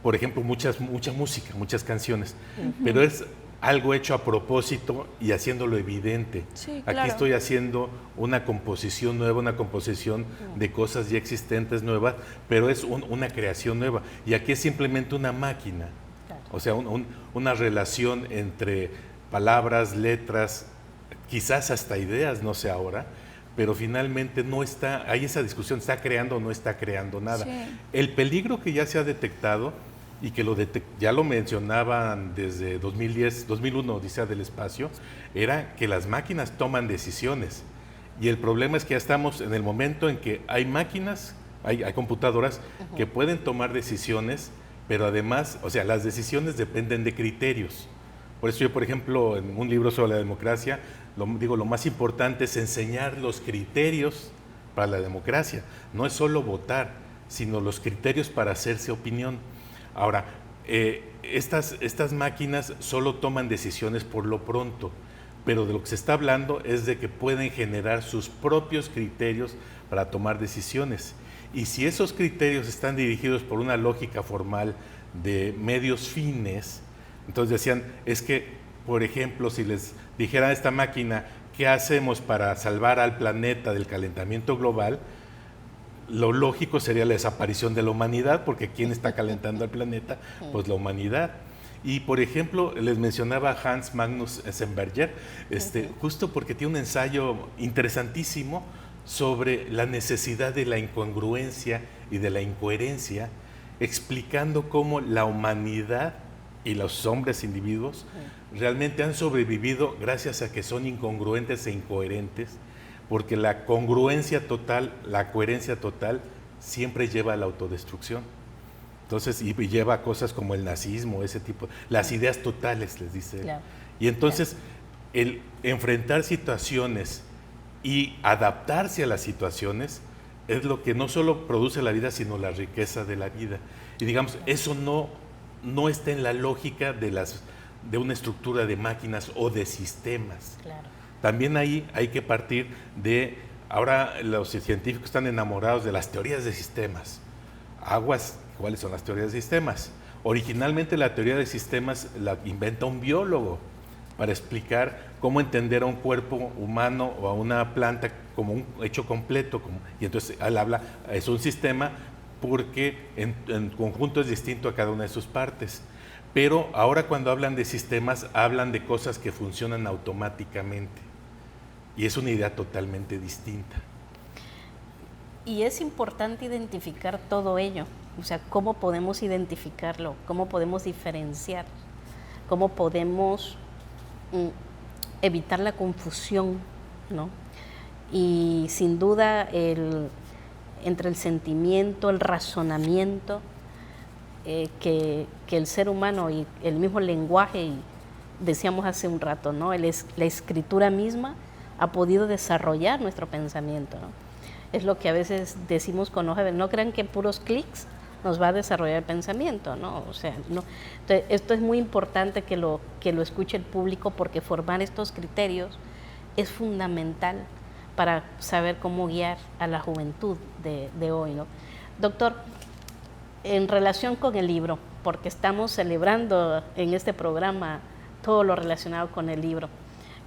[SPEAKER 4] Por ejemplo, mucha música, muchas canciones, pero es algo hecho a propósito y haciéndolo evidente.
[SPEAKER 2] Sí,
[SPEAKER 4] Aquí
[SPEAKER 2] claro.
[SPEAKER 4] estoy haciendo una composición nueva, una composición de cosas ya existentes nuevas, pero es una creación nueva. Y aquí es simplemente una máquina,
[SPEAKER 3] Claro.
[SPEAKER 4] o sea, una relación entre palabras, letras, quizás hasta ideas, no sé ahora, pero finalmente no está, hay esa discusión, ¿está creando o no está creando nada?
[SPEAKER 2] Sí.
[SPEAKER 4] El peligro que ya se ha detectado y que ya lo mencionaban desde 2001, Odisea del Espacio, era que las máquinas toman decisiones. Y el problema es que ya estamos en el momento en que hay máquinas, hay computadoras que pueden tomar decisiones, pero además, o sea, las decisiones dependen de criterios. Por eso yo, por ejemplo, en un libro sobre la democracia, lo más importante es enseñar los criterios para la democracia. No es solo votar, sino los criterios para hacerse opinión. Ahora, estas máquinas solo toman decisiones por lo pronto, pero de lo que se está hablando es de que pueden generar sus propios criterios para tomar decisiones. Y si esos criterios están dirigidos por una lógica formal de medios fines, entonces decían, es que, por ejemplo, si les dijera a esta máquina, ¿qué hacemos para salvar al planeta del calentamiento global?, lo lógico sería la desaparición de la humanidad, porque ¿quién está calentando al planeta? Pues la humanidad. Y, por ejemplo, les mencionaba a Hans Magnus Enzensberger, justo porque tiene un ensayo interesantísimo sobre la necesidad de la incongruencia y de la incoherencia, explicando cómo la humanidad y los hombres individuos realmente han sobrevivido gracias a que son incongruentes e incoherentes, porque la congruencia total, la coherencia total, siempre lleva a la autodestrucción. Entonces, y lleva a cosas como el nazismo, ese tipo, las ideas totales, les dice él.
[SPEAKER 3] Claro.
[SPEAKER 4] Y entonces, el enfrentar situaciones y adaptarse a las situaciones es lo que no solo produce la vida, sino la riqueza de la vida. Y digamos, eso no está en la lógica de una estructura de máquinas o de sistemas.
[SPEAKER 3] Claro.
[SPEAKER 4] También ahí hay que partir de, ahora los científicos están enamorados de las teorías de sistemas. Aguas, ¿cuáles son las teorías de sistemas? Originalmente la teoría de sistemas la inventa un biólogo para explicar cómo entender a un cuerpo humano o a una planta como un hecho completo. Y entonces él habla, es un sistema porque en conjunto es distinto a cada una de sus partes. Pero ahora cuando hablan de sistemas, hablan de cosas que funcionan automáticamente. Y es una idea totalmente distinta.
[SPEAKER 3] Y es importante identificar todo ello, o sea, cómo podemos identificarlo, cómo podemos diferenciar, cómo podemos evitar la confusión, ¿no? Y sin duda entre el sentimiento, el razonamiento, que el ser humano y el mismo lenguaje, y decíamos hace un rato, ¿no? La escritura misma ha podido desarrollar nuestro pensamiento, ¿no? Es lo que a veces decimos con hoja de, no crean que puros clics nos va a desarrollar el pensamiento, ¿no? O sea, no. Entonces, esto es muy importante que lo escuche el público, porque formar estos criterios es fundamental para saber cómo guiar a la juventud de hoy, ¿no? Doctor, en relación con el libro, porque estamos celebrando en este programa todo lo relacionado con el libro,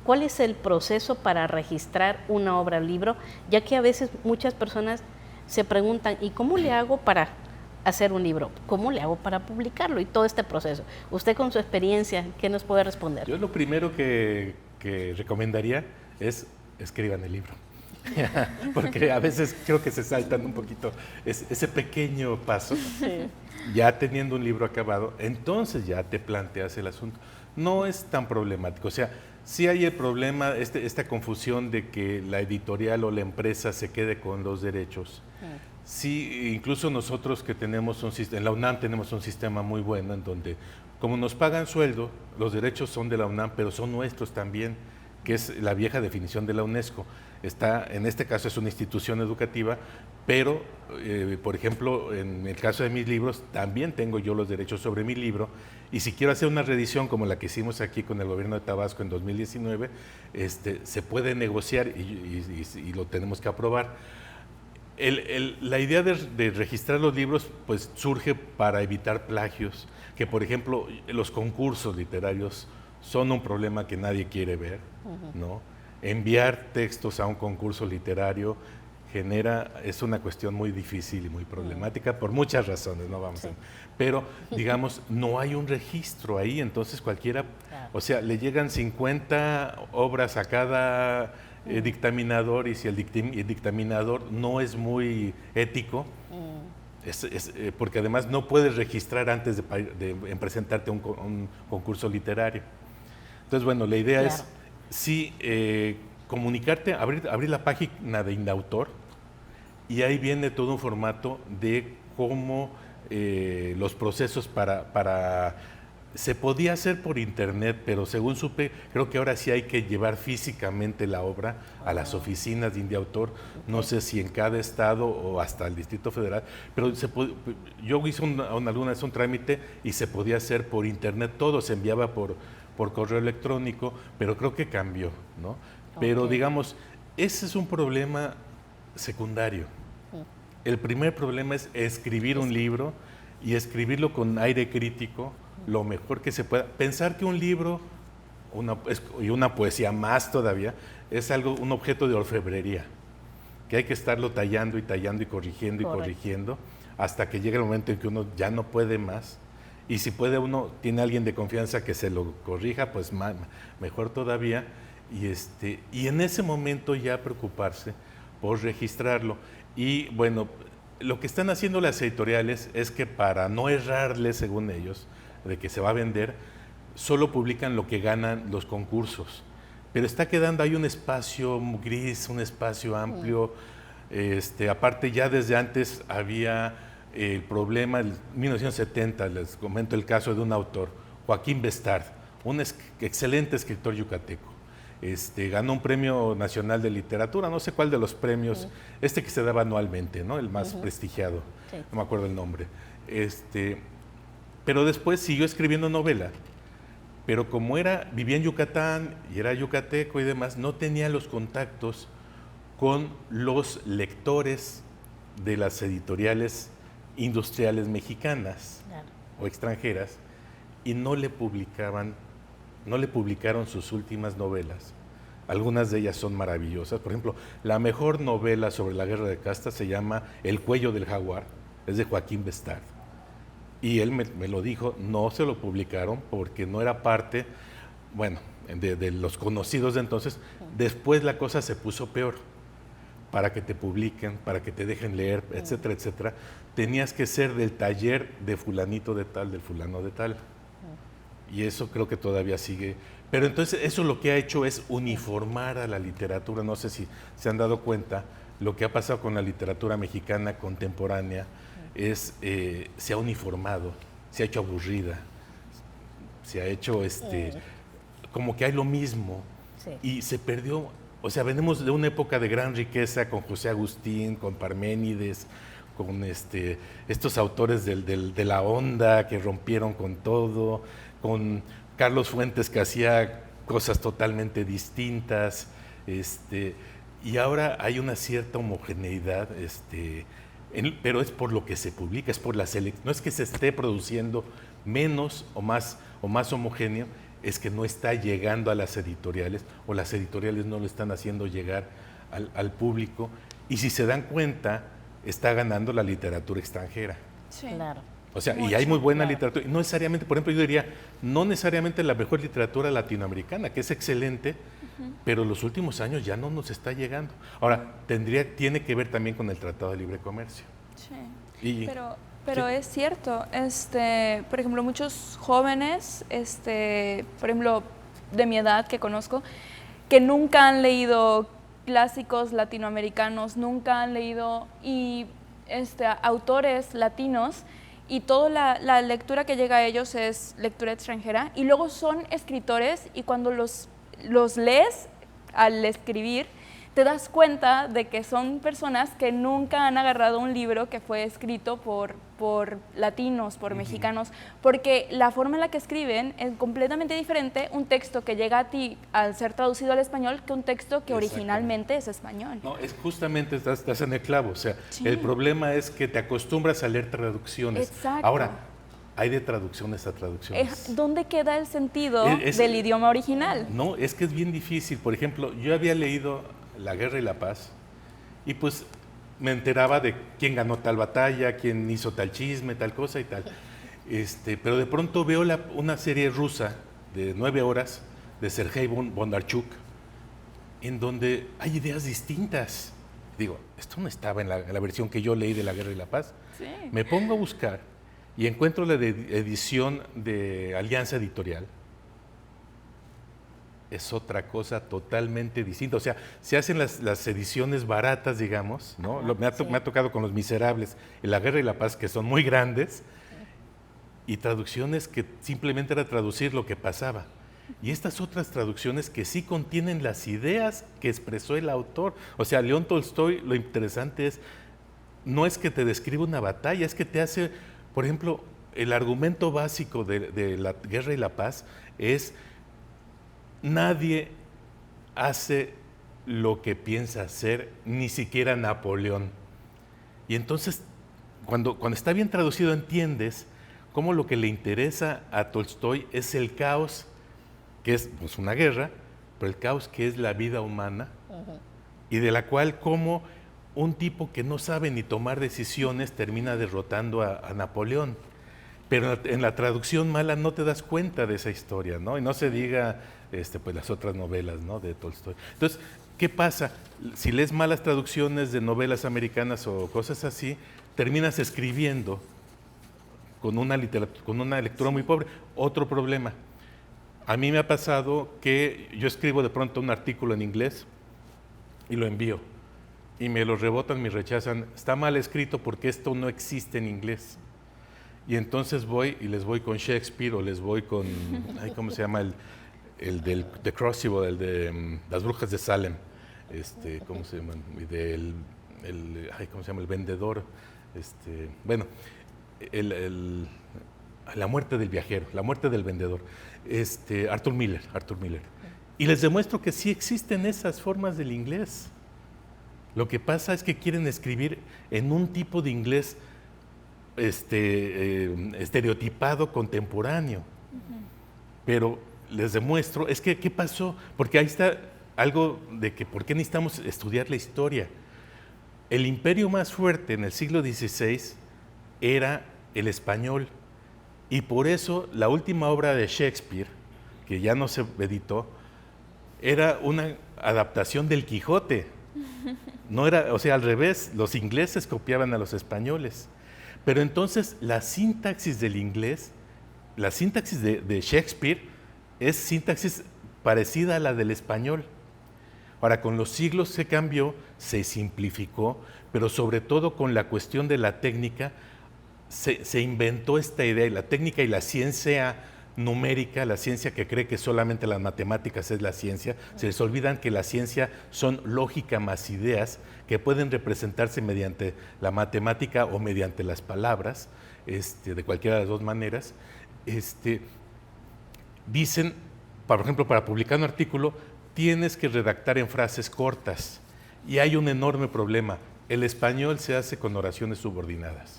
[SPEAKER 3] ¿cuál es el proceso para registrar una obra libro? Ya que a veces muchas personas se preguntan, ¿y cómo le hago para hacer un libro? ¿Cómo le hago para publicarlo? Y todo este proceso. Usted, con su experiencia, ¿qué nos puede responder?
[SPEAKER 4] Yo lo primero que recomendaría es escriban el libro. Porque a veces creo que se saltan un poquito ese pequeño paso.
[SPEAKER 3] Sí.
[SPEAKER 4] Ya teniendo un libro acabado, entonces ya te planteas el asunto. No es tan problemático. O sea, sí hay el problema, esta confusión de que la editorial o la empresa se quede con los derechos. Sí, incluso nosotros que tenemos un sistema, en la UNAM tenemos un sistema muy bueno en donde, como nos pagan sueldo, los derechos son de la UNAM, pero son nuestros también, que es la vieja definición de la UNESCO. En este caso es una institución educativa, pero, por ejemplo, en el caso de mis libros, también tengo yo los derechos sobre mi libro, y si quiero hacer una reedición como la que hicimos aquí con el gobierno de Tabasco en 2019, se puede negociar y lo tenemos que aprobar. La idea de registrar los libros pues surge para evitar plagios, que por ejemplo los concursos literarios son un problema que nadie quiere ver, ¿no? Enviar textos a un concurso literario es una cuestión muy difícil y muy problemática por muchas razones, no vamos a... Pero, digamos, no hay un registro ahí, entonces cualquiera, o sea, le llegan 50 obras a cada dictaminador, y si el dictaminador no es muy ético, porque además no puedes registrar antes de presentarte a un concurso literario. Entonces, bueno, la idea es sí comunicarte, abrir la página de Indautor, y ahí viene todo un formato de cómo los procesos se podía hacer por internet, pero según supe, creo que ahora sí hay que llevar físicamente la obra a las oficinas de Indautor, no sé si en cada estado o hasta el Distrito Federal, pero yo hice alguna vez un trámite y se podía hacer por internet, todo se enviaba por correo electrónico, pero creo que cambió, ¿no? Pero digamos, ese es un problema secundario. El primer problema es escribir un libro y escribirlo con aire crítico, lo mejor que se pueda. Pensar que un libro y una poesía más todavía es un objeto de orfebrería, que hay que estarlo tallando y tallando y corrigiendo y corrigiendo hasta que llega el momento en que uno ya no puede más. Y si puede uno, tiene alguien de confianza que se lo corrija, pues mejor todavía. Y en ese momento ya preocuparse por registrarlo. Y bueno, lo que están haciendo las editoriales es que para no errarle, según ellos, de que se va a vender, solo publican lo que ganan los concursos. Pero está quedando ahí un espacio gris, un espacio amplio. Aparte, ya desde antes había el problema, en 1970, les comento el caso de un autor, Joaquín Bestard, un excelente escritor yucateco. Ganó un premio nacional de literatura, no sé cuál de los premios, que se daba anualmente, ¿no? El más prestigiado, no me acuerdo el nombre. Pero después siguió escribiendo novela, pero como vivía en Yucatán y era yucateco y demás, no tenía los contactos con los lectores de las editoriales industriales mexicanas o extranjeras, y no le publicaron sus últimas novelas. Algunas de ellas son maravillosas. Por ejemplo, la mejor novela sobre la guerra de castas se llama El cuello del jaguar, es de Joaquín Bestard. Y él me lo dijo, no se lo publicaron porque no era parte, bueno, de los conocidos de entonces. Después la cosa se puso peor. Para que te publiquen, para que te dejen leer, etcétera, etcétera, tenías que ser del taller de fulanito de tal, del fulano de tal. Y eso creo que todavía sigue. Pero entonces eso lo que ha hecho es uniformar a la literatura. No sé si se han dado cuenta lo que ha pasado con la literatura mexicana contemporánea, se ha uniformado, se ha hecho aburrida, se ha hecho como que hay lo mismo,
[SPEAKER 3] Sí.
[SPEAKER 4] y se perdió. O sea, venimos de una época de gran riqueza con José Agustín, con Parménides, con estos autores de la onda que rompieron con todo, con Carlos Fuentes que hacía cosas totalmente distintas, y ahora hay una cierta homogeneidad, pero es por lo que se publica, es por la selección. No es que se esté produciendo menos o más homogéneo, es que no está llegando a las editoriales, o las editoriales no lo están haciendo llegar al público, y si se dan cuenta, está ganando la literatura extranjera.
[SPEAKER 2] Sí.
[SPEAKER 3] Claro.
[SPEAKER 4] O sea, y
[SPEAKER 2] Mucho,
[SPEAKER 4] hay muy buena
[SPEAKER 3] claro.
[SPEAKER 4] literatura, no necesariamente, por ejemplo, yo diría, no necesariamente la mejor literatura latinoamericana, que es excelente, pero los últimos años ya no nos está llegando. Ahora, tiene que ver también con el Tratado de Libre Comercio.
[SPEAKER 2] Sí.
[SPEAKER 4] Y-
[SPEAKER 2] Pero
[SPEAKER 4] sí.
[SPEAKER 2] es cierto, por ejemplo, muchos jóvenes, por ejemplo, de mi edad que conozco, que nunca han leído clásicos latinoamericanos, nunca han leído autores latinos, y toda la lectura que llega a ellos es lectura extranjera, y luego son escritores, y cuando los lees al escribir, te das cuenta de que son personas que nunca han agarrado un libro que fue escrito por latinos, por mexicanos, porque la forma en la que escriben es completamente diferente un texto que llega a ti al ser traducido al español que un texto que originalmente es español.
[SPEAKER 4] No, es justamente, estás en el clavo. O sea,
[SPEAKER 2] Sí.
[SPEAKER 4] el problema es que te acostumbras a leer traducciones.
[SPEAKER 2] Exacto.
[SPEAKER 4] Ahora, hay de traducciones a traducciones.
[SPEAKER 2] ¿Dónde queda el sentido
[SPEAKER 4] Es-
[SPEAKER 2] del idioma original?
[SPEAKER 4] No, es que es bien difícil. Por ejemplo, yo había leído La Guerra y la Paz, y pues me enteraba de quién ganó tal batalla, quién hizo tal chisme, tal cosa y tal. Pero de pronto veo una serie rusa de 9 horas de Sergei Bondarchuk, en donde hay ideas distintas. Digo, esto no estaba en la versión que yo leí de La Guerra y la Paz.
[SPEAKER 2] Sí.
[SPEAKER 4] Me pongo a buscar y encuentro la edición de Alianza Editorial. Es otra cosa totalmente distinta. O sea, se hacen las ediciones baratas, digamos, ¿no?
[SPEAKER 3] Ajá, sí.
[SPEAKER 4] Me ha tocado con Los Miserables y La Guerra y la Paz, que son muy grandes, y traducciones que simplemente era traducir lo que pasaba. Y estas otras traducciones que sí contienen las ideas que expresó el autor. O sea, León Tolstoy, lo interesante no es que te describa una batalla, es que te hace, por ejemplo, el argumento básico de La Guerra y la Paz es: nadie hace lo que piensa hacer, ni siquiera Napoleón. Y entonces, cuando está bien traducido, entiendes cómo lo que le interesa a Tolstoy es el caos, que es pues, una guerra, pero el caos que es la vida humana, y de la cual como un tipo que no sabe ni tomar decisiones termina derrotando a Napoleón. Pero en la traducción mala no te das cuenta de esa historia, ¿no? Y no se diga pues las otras novelas, ¿no?, de Tolstoy. Entonces, ¿qué pasa? Si lees malas traducciones de novelas americanas o cosas así, terminas escribiendo con una lectura muy pobre. Otro problema. A mí me ha pasado que yo escribo de pronto un artículo en inglés y lo envío, y me lo rebotan, me rechazan. Está mal escrito porque esto no existe en inglés. Y entonces voy y les voy con Shakespeare, o les voy con, ¿cómo se llama? El del The Crucible, el de Las Brujas de Salem, ¿cómo se llama? Y ¿cómo se llama? El vendedor, bueno, La muerte del viajero, La muerte del vendedor, Arthur Miller. Y les demuestro que sí existen esas formas del inglés. Lo que pasa es que quieren escribir en un tipo de inglés estereotipado, contemporáneo. Pero les demuestro, es que, ¿qué pasó? Porque ahí está algo de que, ¿por qué necesitamos estudiar la historia? El imperio más fuerte en el siglo XVI era el español, y por eso la última obra de Shakespeare, que ya no se editó, era una adaptación del Quijote. No era, o sea, al revés, los ingleses copiaban a los españoles. Pero entonces la sintaxis del inglés, la sintaxis de Shakespeare es sintaxis parecida a la del español. Ahora, con los siglos se cambió, se simplificó, pero sobre todo con la cuestión de la técnica, se inventó esta idea, y la técnica y la ciencia numérica, la ciencia que cree que solamente las matemáticas es la ciencia, se les olvidan que la ciencia son lógica más ideas que pueden representarse mediante la matemática o mediante las palabras, de cualquiera de las dos maneras. Dicen, por ejemplo, para publicar un artículo, tienes que redactar en frases cortas, y hay un enorme problema. El español se hace con oraciones subordinadas,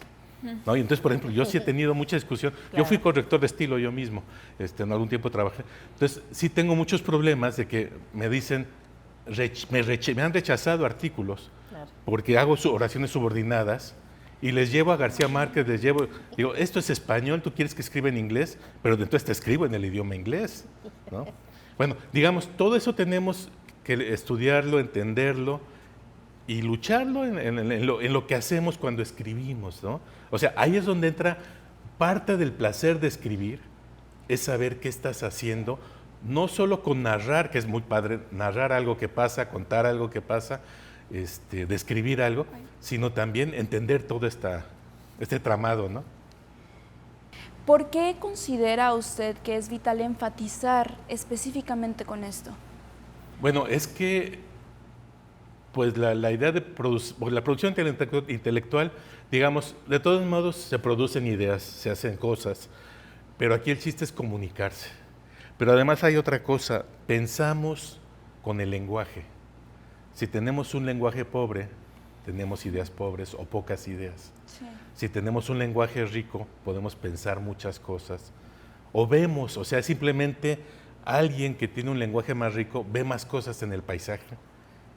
[SPEAKER 4] ¿no? Y entonces, por ejemplo, yo sí he tenido mucha discusión. Claro. Yo fui corrector de estilo yo mismo, en algún tiempo trabajé. Entonces, sí tengo muchos problemas de que me dicen, me han rechazado artículos, claro, porque hago oraciones subordinadas, y les llevo a García Márquez, digo, esto es español, tú quieres que escriba en inglés, pero entonces te escribo en el idioma inglés, ¿no? Bueno, digamos, todo eso tenemos que estudiarlo, entenderlo, y lucharlo en lo que hacemos cuando escribimos, ¿no? O sea, ahí es donde entra parte del placer de escribir, es saber qué estás haciendo, no solo con narrar, que es muy padre, narrar algo que pasa, contar algo que pasa, describir algo, sino también entender todo este tramado, ¿no?
[SPEAKER 2] ¿Por qué considera usted que es vital enfatizar específicamente con esto?
[SPEAKER 4] Bueno, es que pues la idea de la producción intelectual, digamos, de todos modos se producen ideas, se hacen cosas, pero aquí el chiste es comunicarse. Pero además hay otra cosa, pensamos con el lenguaje. Si tenemos un lenguaje pobre, tenemos ideas pobres o pocas ideas. Sí. Si tenemos un lenguaje rico, podemos pensar muchas cosas. O vemos, o sea, simplemente alguien que tiene un lenguaje más rico ve más cosas en el paisaje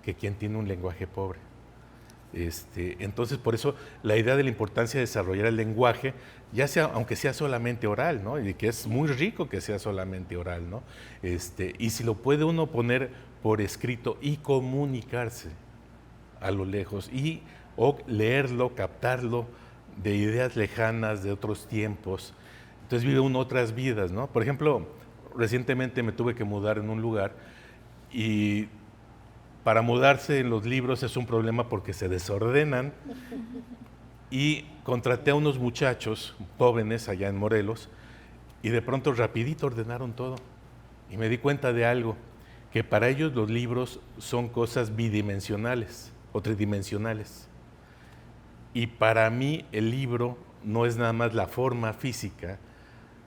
[SPEAKER 4] que quien tiene un lenguaje pobre. Entonces, por eso la idea de la importancia de desarrollar el lenguaje, ya sea, aunque sea solamente oral, ¿no? Y que es muy rico que sea solamente oral, ¿no? Y si lo puede uno poner por escrito y comunicarse a lo lejos, o leerlo, captarlo de ideas lejanas de otros tiempos, entonces vive uno otras vidas, ¿no? Por ejemplo, recientemente me tuve que mudar en un lugar, y para mudarse en los libros es un problema porque se desordenan, y contraté a unos muchachos jóvenes allá en Morelos, y de pronto rapidito ordenaron todo, y me di cuenta de algo, que para ellos los libros son cosas bidimensionales o tridimensionales, y para mí el libro no es nada más la forma física,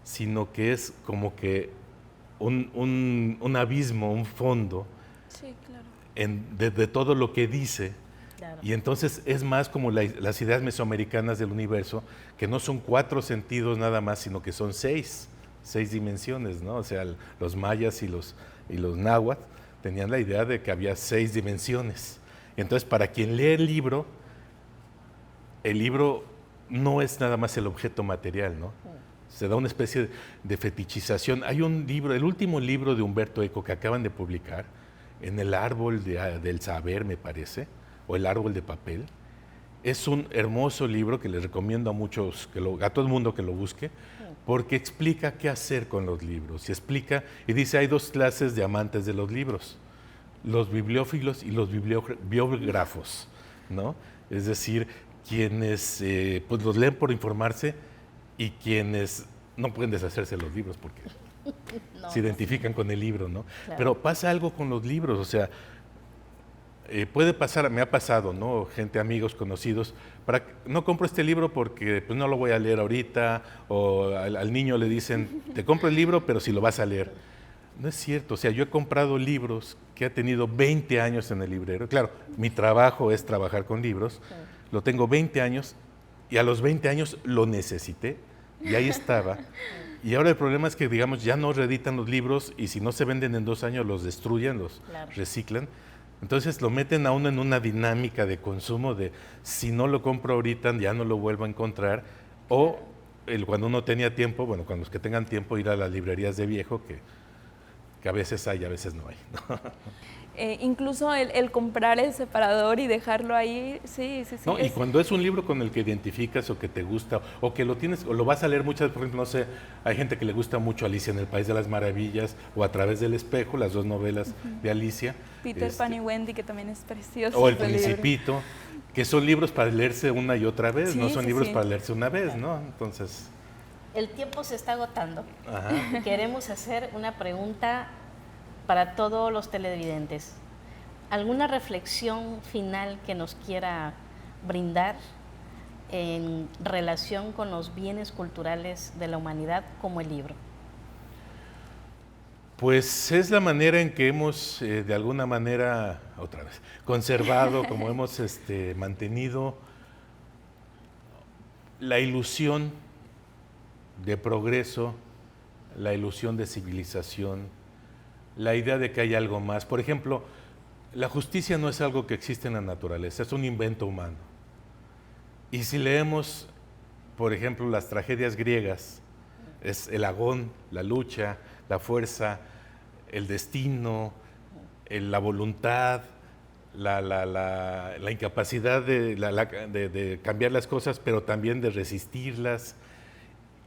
[SPEAKER 4] sino que es como que un abismo, un fondo, sí, claro, de todo lo que dice. Claro. Y entonces es más como las ideas mesoamericanas del universo, que no son 4 sentidos nada más, sino que son 6 dimensiones, ¿no? O sea, los mayas y los náhuatl tenían la idea de que había 6 dimensiones. Entonces, para quien lee el libro no es nada más el objeto material, ¿no? Se da una especie de fetichización. Hay un libro, el último libro de Humberto Eco que acaban de publicar, En el árbol del saber, me parece, o El árbol de papel. Es un hermoso libro que les recomiendo a muchos, a todo el mundo que lo busque, porque explica qué hacer con los libros. Y dice, hay 2 clases de amantes de los libros, los bibliófilos y los bibliógrafos, ¿no? Es decir, quienes pues los leen por informarse, y quienes no pueden deshacerse de los libros porque se identifican con el libro, ¿no? Claro. Pero pasa algo con los libros, o sea, puede pasar, me ha pasado, ¿no? Gente, amigos, conocidos, no compro este libro porque pues, no lo voy a leer ahorita, o al niño le dicen, te compro el libro, pero si lo vas a leer. No es cierto, o sea, yo he comprado libros que ha tenido 20 años en el librero. Claro, mi trabajo es trabajar con libros, lo tengo 20 años, y a los 20 años lo necesité, y ahí estaba. Y ahora el problema es que, digamos, ya no reeditan los libros, y si no se venden en 2 años, los destruyen, los reciclan. Entonces lo meten a uno en una dinámica de consumo de, si no lo compro ahorita, ya no lo vuelvo a encontrar. O cuando uno tenía tiempo, bueno, cuando los que tengan tiempo, ir a las librerías de viejo, que a veces hay, a veces no hay, ¿no?
[SPEAKER 2] Incluso el comprar el separador y dejarlo ahí, sí.
[SPEAKER 4] No, y cuando es un libro con el que identificas o que te gusta, o que lo tienes, o lo vas a leer muchas veces, por ejemplo, no sé, hay gente que le gusta mucho Alicia en el País de las Maravillas, o A través del espejo, las 2 novelas de Alicia.
[SPEAKER 2] Peter Pan y Wendy, que también es precioso.
[SPEAKER 4] O El Principito, que son libros para leerse una y otra vez,
[SPEAKER 1] Sí,
[SPEAKER 4] no son
[SPEAKER 1] sí,
[SPEAKER 4] libros
[SPEAKER 1] sí.
[SPEAKER 4] para leerse una vez, ¿no? Entonces,
[SPEAKER 3] El tiempo se está agotando.
[SPEAKER 4] ajá.
[SPEAKER 3] Queremos hacer una pregunta para todos los televidentes. ¿Alguna reflexión final que nos quiera brindar en relación con los bienes culturales de la humanidad como el libro?
[SPEAKER 4] Pues es la manera en que hemos, de alguna manera, otra vez, conservado, como hemos mantenido la ilusión de progreso, la ilusión de civilización, la idea de que hay algo más. Por ejemplo, la justicia no es algo que existe en la naturaleza, es un invento humano. Y si leemos, por ejemplo, las tragedias griegas, es el agón, la lucha, la fuerza, el destino, la voluntad, la incapacidad de cambiar las cosas, pero también de resistirlas.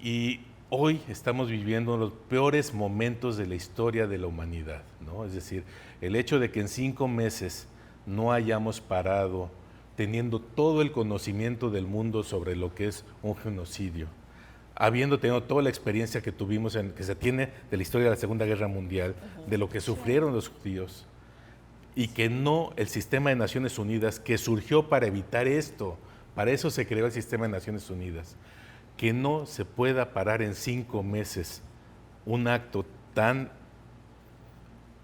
[SPEAKER 4] Y hoy estamos viviendo los peores momentos de la historia de la humanidad, ¿no? Es decir, el hecho de que en 5 meses no hayamos parado teniendo todo el conocimiento del mundo sobre lo que es un genocidio, habiendo tenido toda la experiencia que tuvimos, que se tiene de la historia de la Segunda Guerra Mundial, de lo que sufrieron los judíos, y que no el sistema de Naciones Unidas, que surgió para evitar esto, para eso se creó el sistema de Naciones Unidas, que no se pueda parar en 5 meses un acto tan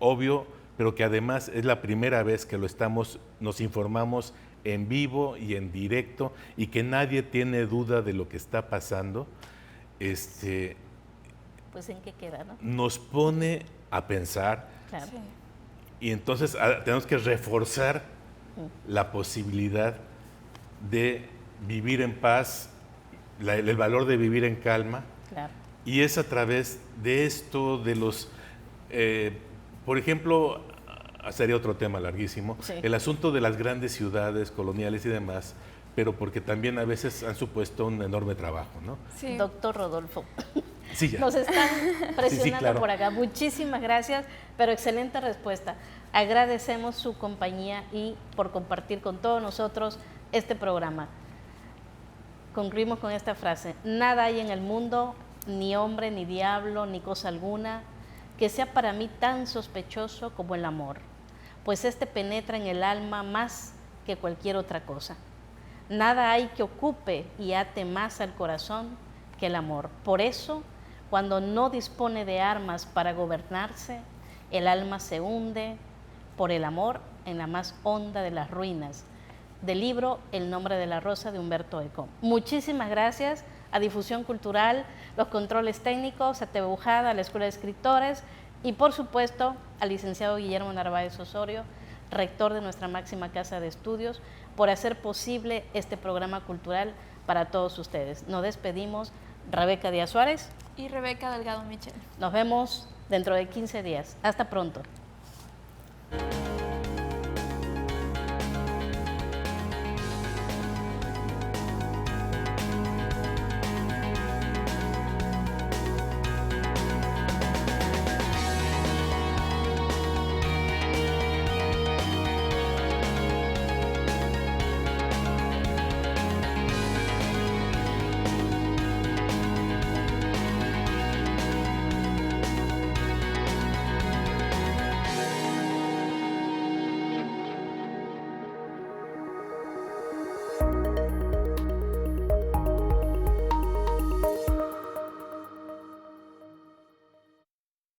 [SPEAKER 4] obvio, pero que además es la primera vez que nos informamos en vivo y en directo, y que nadie tiene duda de lo que está pasando,
[SPEAKER 3] Pues en qué queda, ¿no?
[SPEAKER 4] nos pone a pensar,
[SPEAKER 3] Claro.
[SPEAKER 2] Sí.
[SPEAKER 4] y entonces tenemos que reforzar la posibilidad de vivir en paz, el valor de vivir en calma,
[SPEAKER 3] Claro.
[SPEAKER 4] y es a través de esto, de los, por ejemplo, sería otro tema larguísimo,
[SPEAKER 3] Sí.
[SPEAKER 4] el asunto de las grandes ciudades coloniales y demás, pero porque también a veces han supuesto un enorme trabajo, ¿no?
[SPEAKER 2] Sí.
[SPEAKER 3] Doctor Rodolfo,
[SPEAKER 4] Sí, ya.
[SPEAKER 3] nos están presionando
[SPEAKER 4] claro.
[SPEAKER 3] por acá. Muchísimas gracias, pero excelente respuesta. Agradecemos su compañía y por compartir con todos nosotros este programa. Concluimos con esta frase: nada hay en el mundo, ni hombre, ni diablo, ni cosa alguna, que sea para mí tan sospechoso como el amor, pues este penetra en el alma más que cualquier otra cosa. Nada hay que ocupe y ate más al corazón que el amor. Por eso, cuando no dispone de armas para gobernarse, el alma se hunde por el amor en la más honda de las ruinas. Del libro El nombre de la rosa, de Humberto Eco. Muchísimas gracias a Difusión Cultural, los controles técnicos, a TV Bujada, a la Escuela de Escritores y por supuesto al licenciado Guillermo Narváez Osorio, rector de nuestra máxima casa de estudios, por hacer posible este programa cultural para todos ustedes. Nos despedimos, Rebeca Díaz Suárez.
[SPEAKER 2] Y Rebeca Delgado Michel.
[SPEAKER 3] Nos vemos dentro de 15 días. Hasta pronto.